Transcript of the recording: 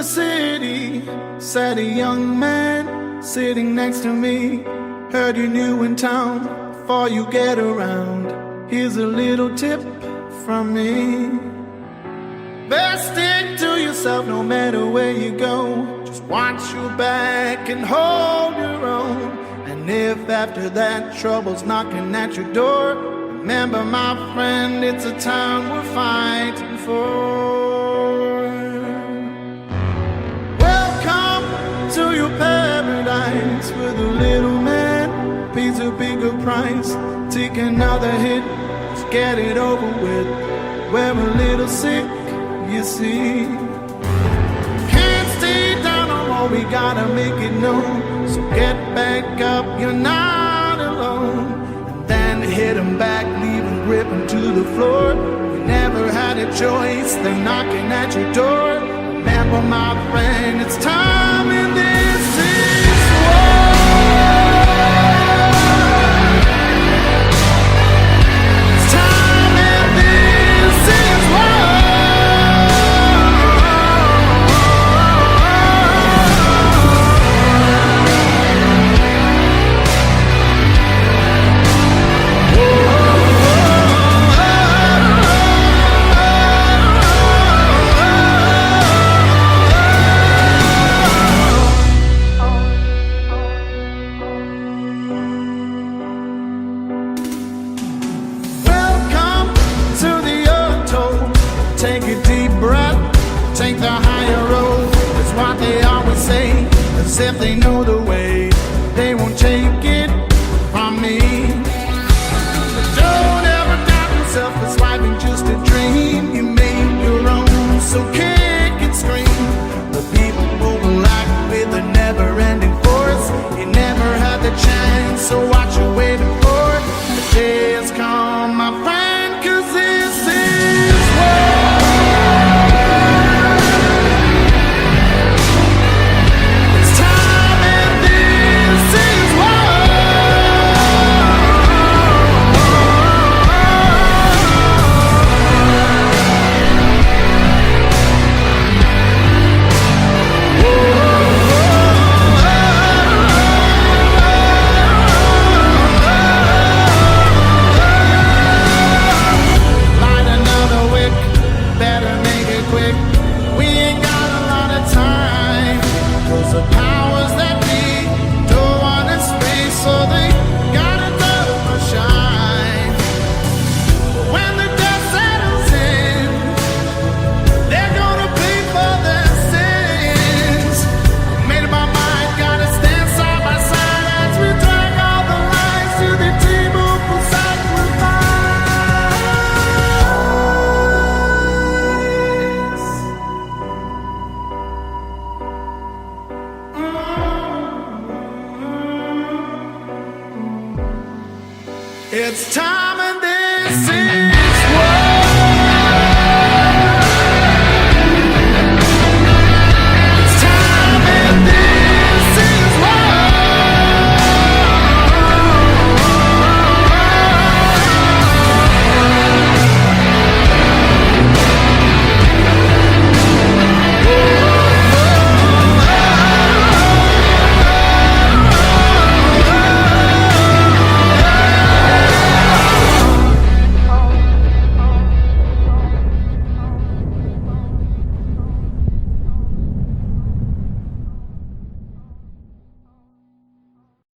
city, said a young man sitting next to me. Heard you're new in town, before you get around, here's a little tip from me. Best stick to yourself no matter where you go. Just watch your back and hold your own. And if after that trouble's knocking at your door, remember my friend, it's a town we're fighting for. Welcome to your paradise, with a little man pays a bigger price. Take another hit, just get it over with. We're a little sick, you see. Can't stay down no more, we gotta make it known. So get back up, you're not alone. And then hit 'em back, leave 'em gripping to the floor. You never had a choice, they're knocking at your door. Remember my friend, it's time and this is war. It's time and this is war. Take a deep breath, take the higher road. That's what they always say, as if they know the way. They won't take it from me. But don't ever doubt yourself, it's life ain't just a dream. You made your own, so kick and scream. The people will like with a never-ending force. You never had the chance, so what you waiting for? The day has come, my friend, 'cause this is war. It's time and this is